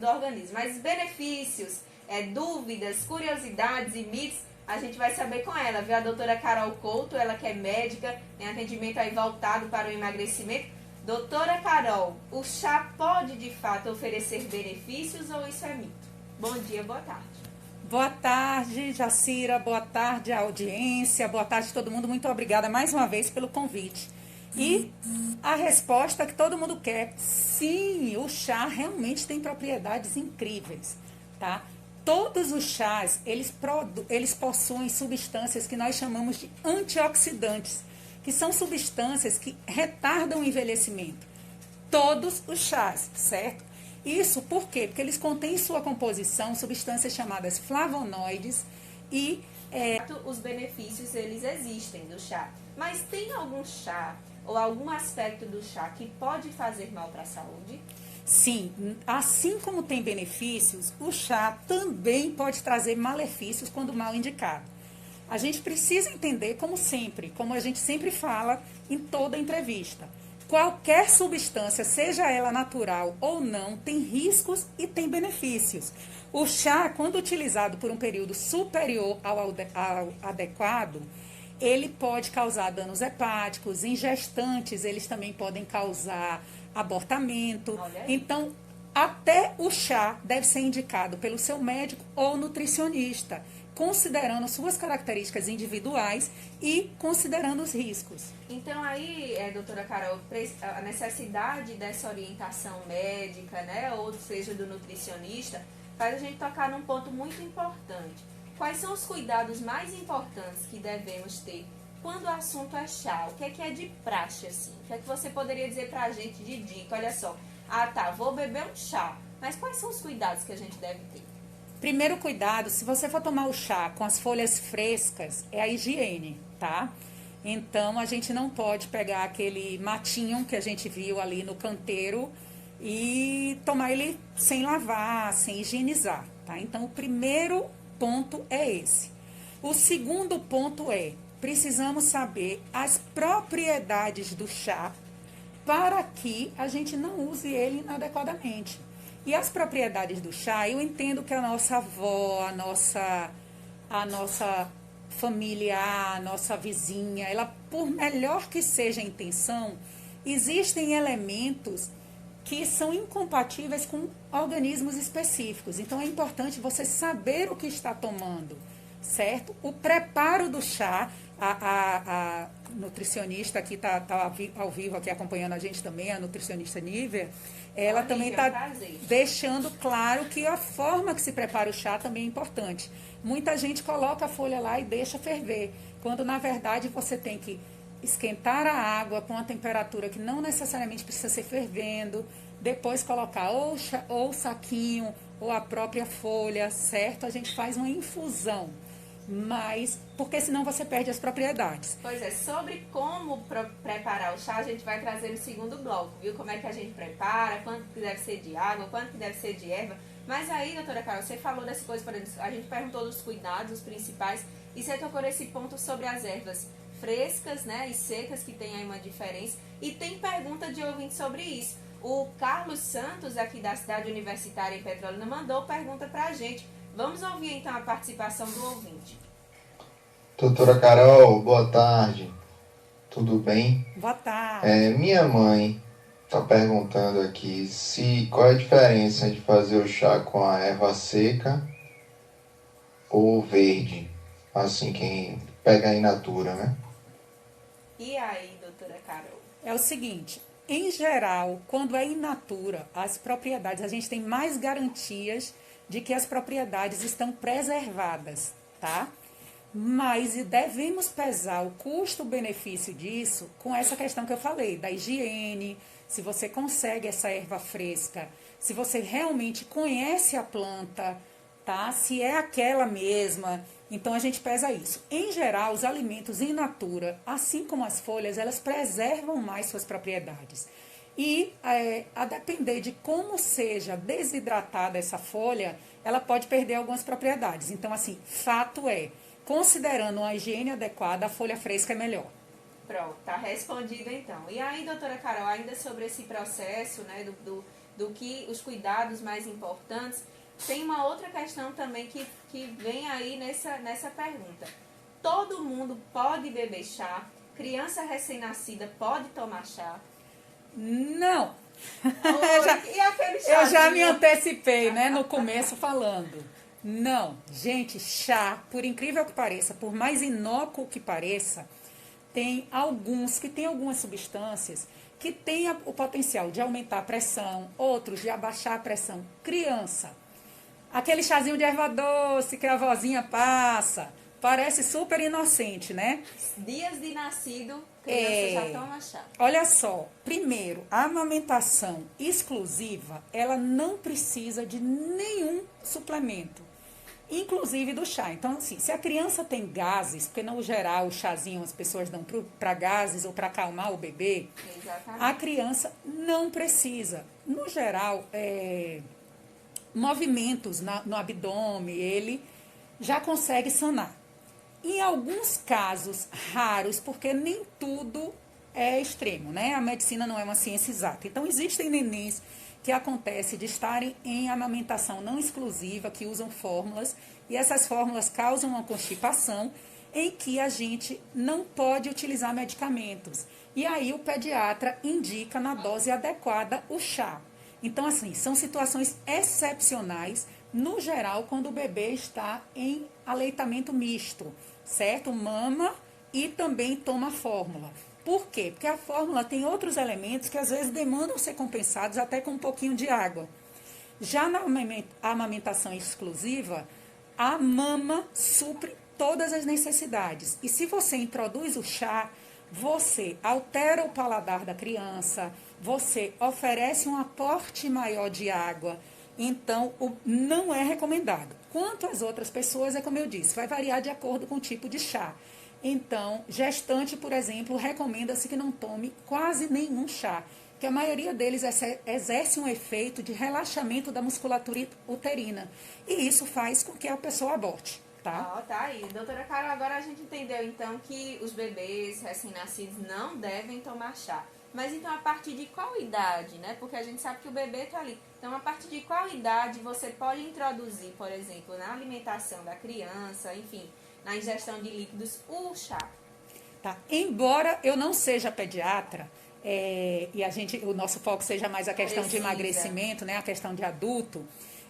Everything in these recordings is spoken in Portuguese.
do organismo. Mas benefícios, dúvidas, curiosidades e mitos, a gente vai saber com ela, viu? A doutora Carol Couto, ela que é médica, tem atendimento aí voltado para o emagrecimento. Doutora Carol, o chá pode de fato oferecer benefícios ou isso é mito? Bom dia, boa tarde. Boa tarde, Jacira, boa tarde, audiência, boa tarde todo mundo. Muito obrigada mais uma vez pelo convite. E a resposta que todo mundo quer, sim, o chá realmente tem propriedades incríveis, tá? Todos os chás, eles possuem substâncias que nós chamamos de antioxidantes, que são substâncias que retardam o envelhecimento. Todos os chás, certo? Isso por quê? Porque eles contêm em sua composição substâncias chamadas flavonoides e... Os benefícios, eles existem do chá, mas tem algum chá ou algum aspecto do chá que pode fazer mal para a saúde? Sim, assim como tem benefícios, o chá também pode trazer malefícios quando mal indicado. A gente precisa entender, como sempre, como a gente sempre fala em toda entrevista, qualquer substância, seja ela natural ou não, tem riscos e tem benefícios. O chá, quando utilizado por um período superior ao adequado, ele pode causar danos hepáticos, em gestantes eles também podem causar abortamento. Então, até o chá deve ser indicado pelo seu médico ou nutricionista, considerando suas características individuais e considerando os riscos. Então aí, doutora Carol, a necessidade dessa orientação médica, né, ou seja, do nutricionista, faz a gente tocar num ponto muito importante. Quais são os cuidados mais importantes que devemos ter quando o assunto é chá? O que é de praxe, assim? O que é que você poderia dizer pra gente de dica? Olha só, vou beber um chá, mas quais são os cuidados que a gente deve ter? Primeiro cuidado, se você for tomar o chá com as folhas frescas, é a higiene, tá? Então, a gente não pode pegar aquele matinho que a gente viu ali no canteiro e tomar ele sem lavar, sem higienizar, tá? Então, o primeiro ponto é esse. O segundo ponto é, precisamos saber as propriedades do chá para que a gente não use ele inadequadamente. E as propriedades do chá, eu entendo que a nossa avó, a nossa familiar, a nossa vizinha, ela, por melhor que seja a intenção, existem elementos que são incompatíveis com organismos específicos. Então, é importante você saber o que está tomando, certo? O preparo do chá, a nutricionista aqui está ao vivo aqui acompanhando a gente também, a nutricionista Nívia, ela também está deixando claro que a forma que se prepara o chá também é importante. Muita gente coloca a folha lá e deixa ferver, quando na verdade você tem que esquentar a água com a temperatura que não necessariamente precisa ser fervendo, depois colocar ou o saquinho ou a própria folha, certo? A gente faz uma infusão, mas porque senão você perde as propriedades. Pois é, sobre como preparar o chá, a gente vai trazer no segundo bloco, viu? Como é que a gente prepara, quanto que deve ser de água, quanto que deve ser de erva. Mas aí, doutora Carol, você falou dessa coisa, por exemplo, a gente perguntou dos cuidados, os principais, e você tocou nesse ponto sobre as ervas frescas, né, e secas, que tem aí uma diferença. E tem pergunta de ouvinte sobre isso. O Carlos Santos, aqui da cidade universitária em Petrolina, mandou pergunta pra gente. Vamos ouvir então a participação do ouvinte. Doutora Carol, boa tarde. Tudo bem? Boa tarde. Minha mãe está perguntando aqui qual é a diferença de fazer o chá com a erva seca ou verde, assim, quem pega in natura, né? E aí, doutora Carol? É o seguinte, em geral, quando é in natura, as propriedades, a gente tem mais garantias de que as propriedades estão preservadas, tá? Mas devemos pesar o custo-benefício disso com essa questão que eu falei, da higiene, se você consegue essa erva fresca, se você realmente conhece a planta, tá? Se é aquela mesma, então a gente pesa isso. Em geral, os alimentos in natura, assim como as folhas, elas preservam mais suas propriedades. E a depender de como seja desidratada essa folha, ela pode perder algumas propriedades. Então, assim, fato é, considerando uma higiene adequada, a folha fresca é melhor. Pronto, tá respondido então. E aí, doutora Carol, ainda sobre esse processo, né, do do que os cuidados mais importantes, tem uma outra questão também que vem aí nessa pergunta. Todo mundo pode beber chá? Criança recém-nascida pode tomar chá? Não. E aquele Eu já chazinho? me antecipei, né, no começo falando. Não, gente, chá, por incrível que pareça, por mais inócuo que pareça, tem alguns que têm algumas substâncias que têm o potencial de aumentar a pressão, outros de abaixar a pressão. Criança, aquele chazinho de erva doce que a vozinha passa, parece super inocente, né? Dias de nascido, criança já toma chá. Olha só, primeiro, a amamentação exclusiva, ela não precisa de nenhum suplemento, inclusive do chá. Então, assim, se a criança tem gases, porque no geral o chazinho as pessoas dão para gases ou para acalmar o bebê, Exatamente. a criança não precisa. No geral, movimentos no abdômen, ele já consegue sanar. Em alguns casos raros, porque nem tudo é extremo, né? A medicina não é uma ciência exata. Então, existem nenéns que acontece de estarem em amamentação não exclusiva, que usam fórmulas, e essas fórmulas causam uma constipação em que a gente não pode utilizar medicamentos. E aí o pediatra indica na dose adequada o chá. Então, assim, são situações excepcionais, no geral, quando o bebê está em aleitamento misto, certo? Mama e também toma fórmula. Por quê? Porque a fórmula tem outros elementos que às vezes demandam ser compensados até com um pouquinho de água. Já na amamentação exclusiva, a mama supre todas as necessidades. E se você introduz o chá, você altera o paladar da criança, você oferece um aporte maior de água, então não é recomendado. Quanto às outras pessoas, é como eu disse, vai variar de acordo com o tipo de chá. Então, gestante, por exemplo, recomenda-se que não tome quase nenhum chá, que a maioria deles exerce um efeito de relaxamento da musculatura uterina. E isso faz com que a pessoa aborte, tá? Ó, tá aí. Doutora Carol, agora a gente entendeu então que os bebês recém-nascidos não devem tomar chá. Mas então a partir de qual idade, né? Porque a gente sabe que o bebê tá ali. Então a partir de qual idade você pode introduzir, por exemplo, na alimentação da criança, enfim, na ingestão de líquidos, o chá? Tá. Embora eu não seja pediatra, e o nosso foco seja mais a questão de emagrecimento, né, a questão de adulto,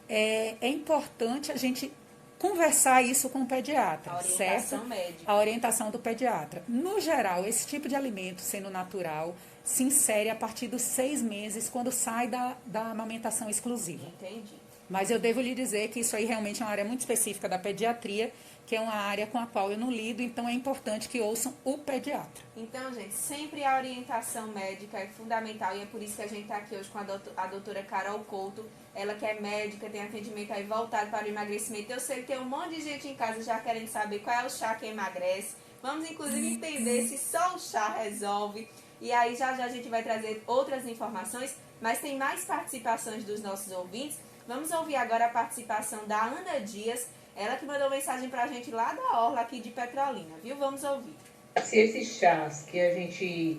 é importante a gente conversar isso com o pediatra, A orientação certo? médica. A orientação do pediatra. No geral, esse tipo de alimento, sendo natural, se insere a partir dos 6 meses, quando sai da amamentação exclusiva. Entendi. Mas eu devo lhe dizer que isso aí realmente é uma área muito específica da pediatria, que é uma área com a qual eu não lido, então é importante que ouçam o pediatra. Então, gente, sempre a orientação médica é fundamental e é por isso que a gente está aqui hoje com a doutora Carol Couto. Ela que é médica, tem atendimento aí voltado para o emagrecimento. Eu sei que tem um monte de gente em casa já querendo saber qual é o chá que emagrece. Vamos, inclusive, entender se só o chá resolve. E aí, já a gente vai trazer outras informações, mas tem mais participações dos nossos ouvintes. Vamos ouvir agora a participação da Ana Dias, ela que mandou mensagem pra gente lá da Orla, aqui de Petrolina, viu? Vamos ouvir. Se esses chás que a gente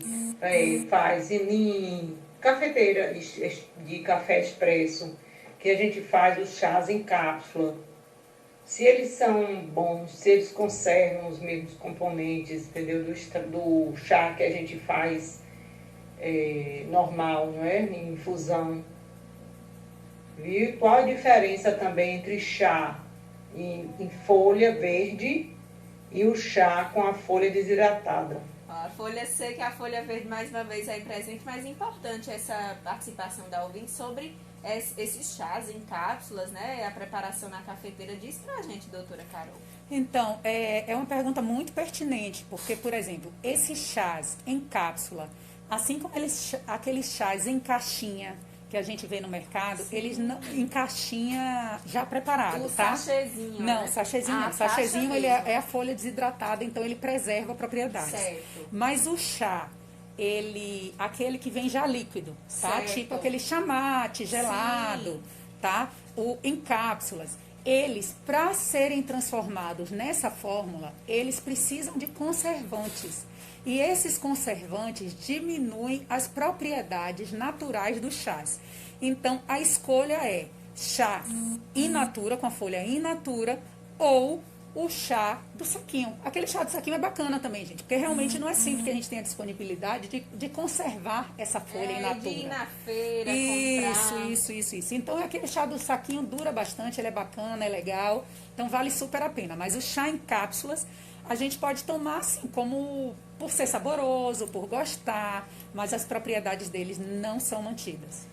faz em cafeteira de café expresso, que a gente faz os chás em cápsula, se eles são bons, se eles conservam os mesmos componentes, entendeu? Do chá que a gente faz normal, não é? Em infusão. Viu? Qual a diferença também entre chá em folha verde e o chá com a folha desidratada? A folha seca e a folha verde, mais uma vez, aí presente, mas importante essa participação da ouvinte sobre esses chás em cápsulas, né? A preparação na cafeteira. Diz pra gente, doutora Carol. Então, é uma pergunta muito pertinente, porque, por exemplo, esses chás em cápsula, assim como aqueles chás em caixinha que a gente vê no mercado, sim, eles não em caixinha já preparado, tá? Sachêzinho, não, né? sachêzinho não. Sachêzinho ele é a folha desidratada, então ele preserva a propriedade. Certo. Mas o chá, aquele que vem já líquido, tá? Certo. Tipo aquele chamate gelado, sim, tá? Em cápsulas. eles, para serem transformados nessa fórmula, eles precisam de conservantes. E esses conservantes diminuem as propriedades naturais dos chás. Então, a escolha é chá in natura, com a folha in natura, ou o chá do saquinho. Aquele chá do saquinho é bacana também, gente, porque realmente não é sempre que a gente tem a disponibilidade de conservar essa folha in natura. De ir na feira, comprar. Isso. Então, aquele chá do saquinho dura bastante, ele é bacana, é legal, então vale super a pena. Mas o chá em cápsulas, a gente pode tomar assim, como por ser saboroso, por gostar, mas as propriedades deles não são mantidas.